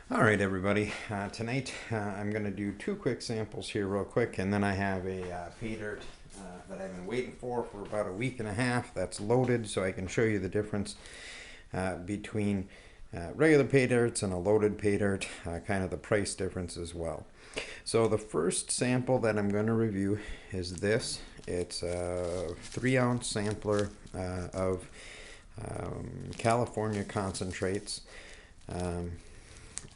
All right, everybody. Tonight I'm going to do two quick samples here, real quick, and then I have a pay dirt that I've been waiting for about a week and a half. That's loaded, so I can show you the difference between regular pay dirts and a loaded pay dirt, kind of the price difference as well. So the first sample that I'm going to review is this. It's a 3-ounce sampler of California concentrates.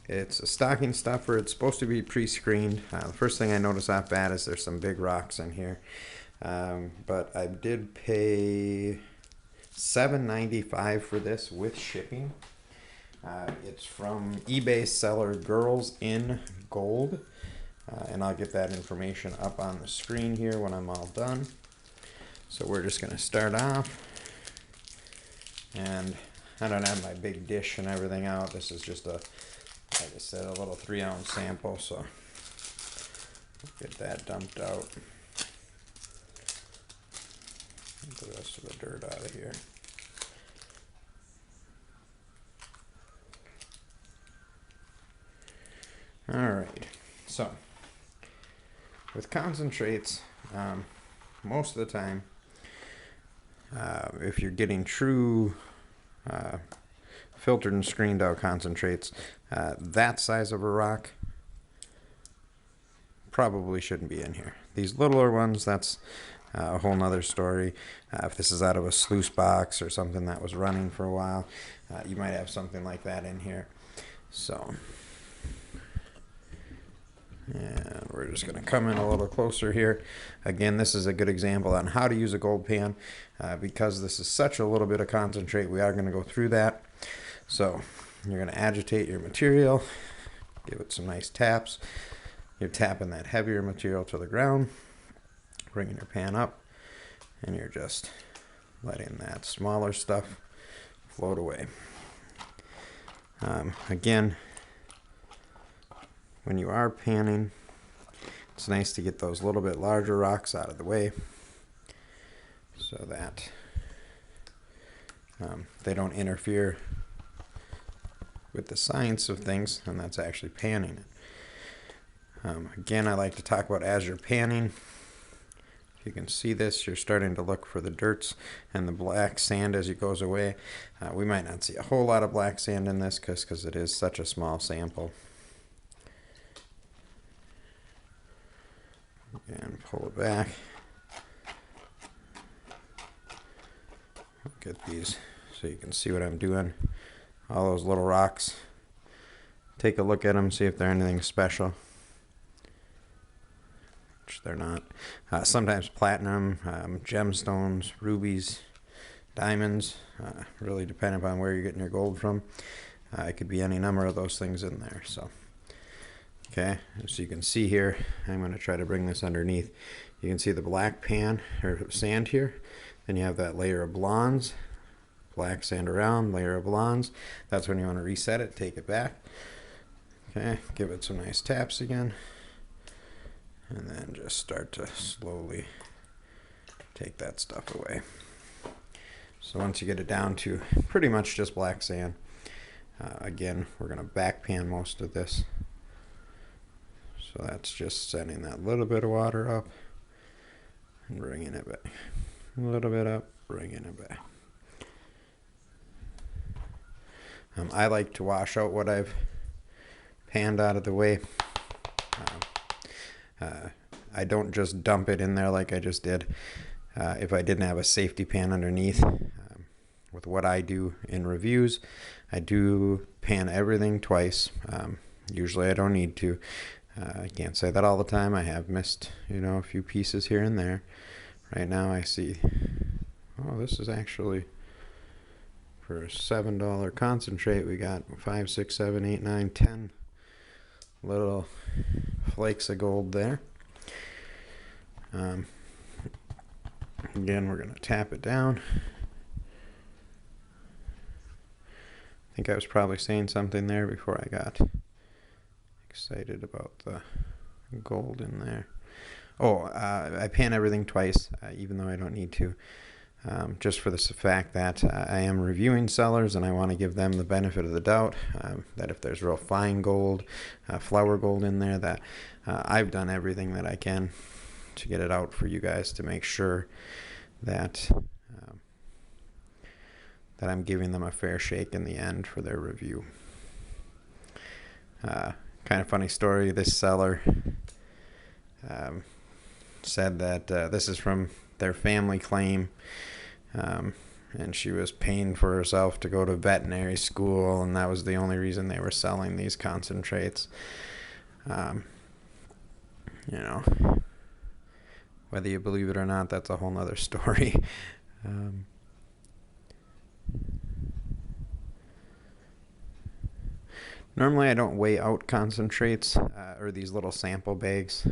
It's a stocking stuffer. It's supposed to be pre-screened. The first thing I notice off bat is there's some big rocks in here. But I did pay $7.95 for this with shipping. It's from eBay seller Girls in Gold. And I'll get that information up on the screen here when I'm all done. So we're just going to start off. And I don't have my big dish and everything out. This is just a, like I said, a little 3-ounce sample, so get that dumped out. Get the rest of the dirt out of here. Alright, so with concentrates, most of the time, if you're getting true filtered and screened out concentrates, that size of a rock probably shouldn't be in here. These littler ones, that's a whole nother story. If this is out of a sluice box or something that was running for a while, you might have something like that in here. So, and we're just going to come in a little closer here. Again, this is a good example on how to use a gold pan. Because this is such a little bit of concentrate, we are going to go through that. So you're going to agitate your material, give it some nice taps. You're tapping that heavier material to the ground, bringing your pan up, and you're just letting that smaller stuff float away. Again, when you are panning, it's nice to get those little bit larger rocks out of the way so that they don't interfere with the science of things, and that's actually panning it. Again, I like to talk about as you're panning. If you can see this, you're starting to look for the dirts and the black sand as it goes away. We might not see a whole lot of black sand in this because it is such a small sample. And pull it back. Get these so you can see what I'm doing. All those little rocks. Take a look at them, see if they're anything special. Which they're not. Sometimes platinum, gemstones, rubies, diamonds, really depending upon where you're getting your gold from. It could be any number of those things in there. So, okay, so you can see here, I'm going to try to bring this underneath. You can see the black pan or sand here. Then you have that layer of blondes, black sand around, layer of blondes. That's when you want to reset it, take it back. Okay, give it some nice taps again. And then just start to slowly take that stuff away. So once you get it down to pretty much just black sand, again, we're going to back pan most of this. So that's just sending that little bit of water up and bringing it back. A little bit up, bringing it back. I like to wash out what I've panned out of the way. I don't just dump it in there like I just did. If I didn't have a safety pan underneath, with what I do in reviews, I do pan everything twice. Usually I don't need to. I can't say that all the time. I have missed, a few pieces here and there. Right now I see, oh, this is actually, for a $7 concentrate, we got 5, 6, 7, 8, 9, 10 little flakes of gold there. Again, we're going to tap it down. I think I was probably saying something there before I got excited about the gold in there. Oh, I pan everything twice, even though I don't need to. just for the fact that I am reviewing sellers and I want to give them the benefit of the doubt, that if there's real fine gold, flour gold in there, that I've done everything that I can to get it out for you guys to make sure that that I'm giving them a fair shake in the end for their review. Kind of funny story, this seller said that this is from their family claim, and she was paying for herself to go to veterinary school, and that was the only reason they were selling these concentrates. You know, whether you believe it or not, that's a whole nother story. Normally I don't weigh out concentrates or these little sample bags,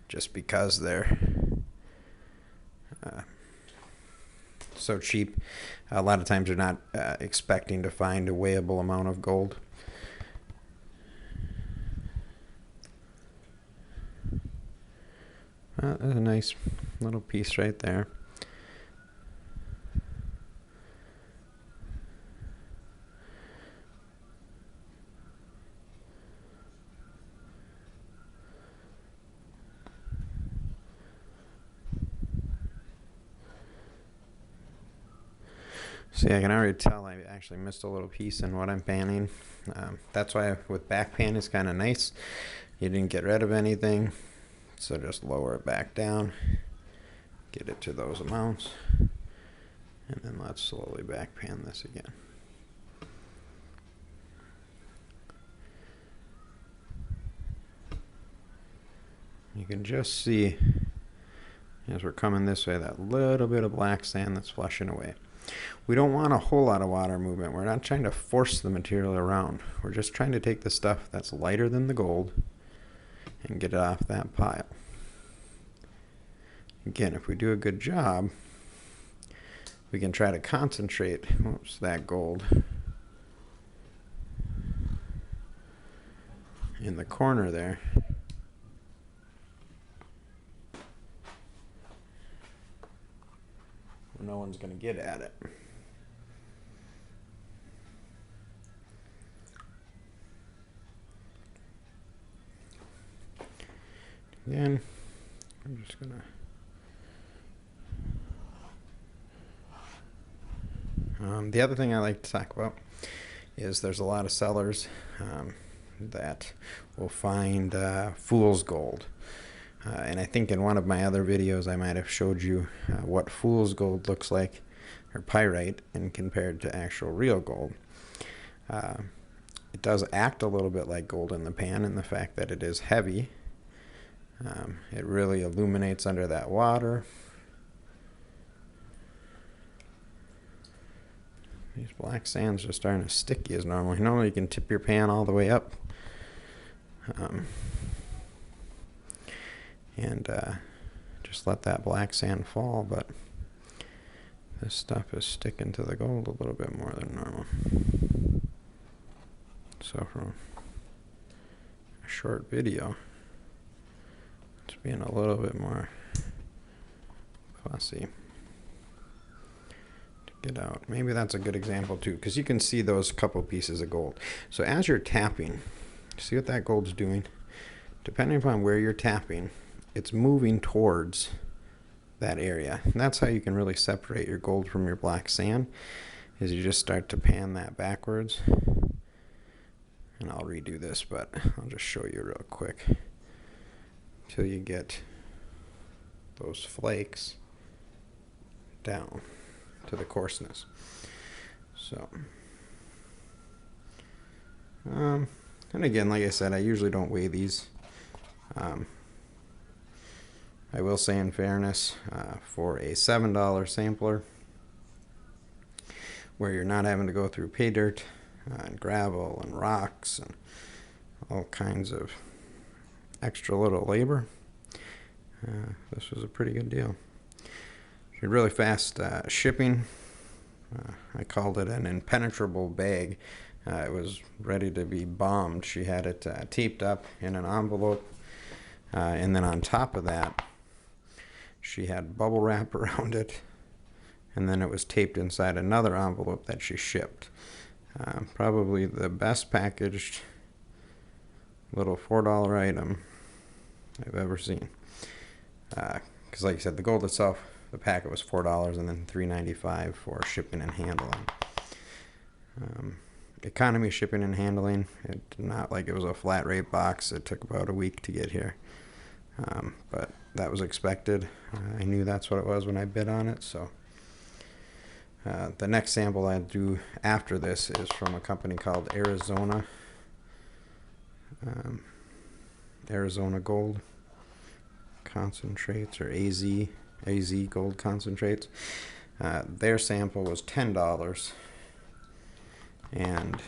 just because they're so cheap. A lot of times you're not expecting to find a weighable amount of gold. There's a nice little piece right there. See, I can already tell I actually missed a little piece in what I'm panning. That's why with back pan it's kind of nice. You didn't get rid of anything, so just lower it back down, get it to those amounts, and then let's slowly back pan this again. You can just see as we're coming this way that little bit of black sand that's flushing away. We don't want a whole lot of water movement. We're not trying to force the material around. We're just trying to take the stuff that's lighter than the gold and get it off that pile. Again, if we do a good job, we can try to concentrate that gold in the corner there. No one's going to get at it. Again, I'm just going to... the other thing I like to talk about is there's a lot of sellers that will find fool's gold. And I think in one of my other videos I might have showed you what fool's gold looks like, or pyrite, and compared to actual real gold. It does act a little bit like gold in the pan in the fact that it is heavy. It really illuminates under that water. These black sands are starting to sticky as normal. Normally you can tip your pan all the way up. And just let that black sand fall, but this stuff is sticking to the gold a little bit more than normal. So from a short video, it's being a little bit more fussy to get out. Maybe that's a good example too, because you can see those couple pieces of gold. So as you're tapping, see what that gold's doing? Depending upon where you're tapping, it's moving towards that area. And that's how you can really separate your gold from your black sand, is you just start to pan that backwards. And I'll redo this, but I'll just show you real quick till you get those flakes down to the coarseness. So and again, like I said, I usually don't weigh these. I will say, in fairness, for a $7 sampler, where you're not having to go through pay dirt and gravel and rocks and all kinds of extra little labor, this was a pretty good deal. She had really fast shipping. I called it an impenetrable bag. It was ready to be bombed. She had it taped up in an envelope, and then on top of that, she had bubble wrap around it, and then it was taped inside another envelope that she shipped. Probably the best packaged little $4 item I've ever seen. Because like I said, the gold itself, the packet was $4 and then $3.95 for shipping and handling. Economy shipping and handling, not like it was a flat rate box. It took about a week to get here. But that was expected. I knew that's what it was when I bid on it. So the next sample I do after this is from a company called Arizona Gold Concentrates, or AZ Gold Concentrates. Their sample was $10, and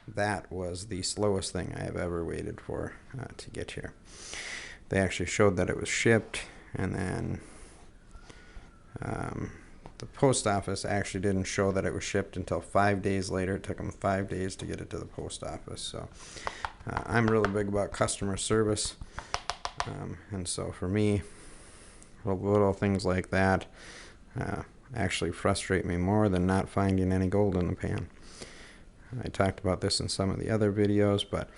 that was the slowest thing I have ever waited for to get here. They actually showed that it was shipped, and then the post office actually didn't show that it was shipped until 5 days later. It took them 5 days to get it to the post office. So I'm really big about customer service, and so for me, little things like that actually frustrate me more than not finding any gold in the pan. I talked about this in some of the other videos, but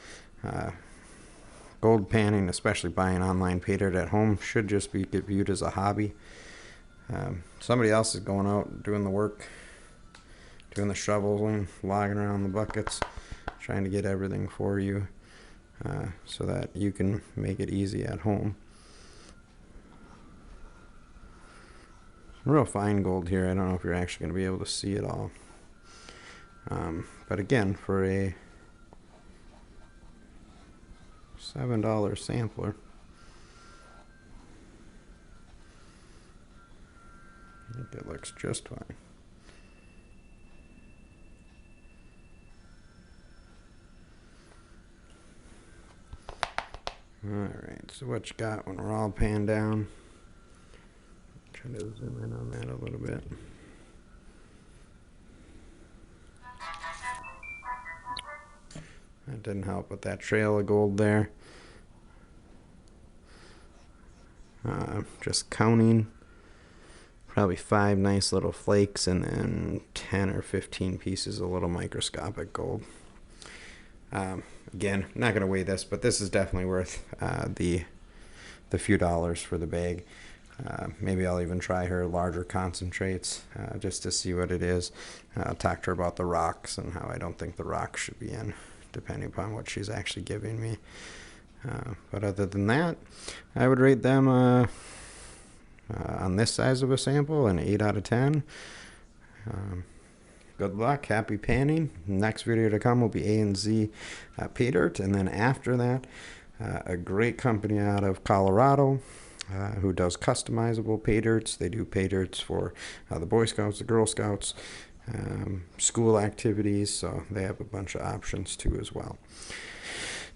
gold panning, especially buying online pay dirt at home, should just be viewed as a hobby. Somebody else is going out doing the work, doing the shoveling, logging around the buckets, trying to get everything for you so that you can make it easy at home. Real fine gold here. I don't know if you're actually going to be able to see it all. But again, for a $7 sampler, I think it looks just fine. Alright, so what you got when we're all panned down? Try to zoom in on that a little bit. That didn't help with that trail of gold there. Just counting, probably 5 nice little flakes, and then 10 or 15 pieces of little microscopic gold. Again, I'm not going to weigh this, but this is definitely worth the few dollars for the bag. Maybe I'll even try her larger concentrates just to see what it is. I'll talk to her about the rocks and how I don't think the rocks should be in, depending upon what she's actually giving me. But other than that, I would rate them on this size of a sample an 8 out of 10. Good luck, happy panning. Next video to come will be A&Z Paydirt, and then after that, a great company out of Colorado who does customizable pay dirts. They do pay dirts for the Boy Scouts, the Girl Scouts, school activities, so they have a bunch of options too as well.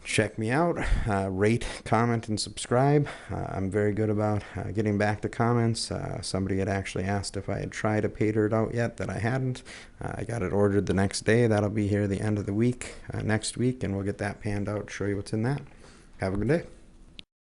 Check me out, rate, comment, and subscribe. I'm very good about getting back to comments. Somebody had actually asked if I had tried a pay dirt out yet that I hadn't. I got it ordered the next day. That'll be here the end of the week, next week, and we'll get that panned out, show you what's in that. Have a good day.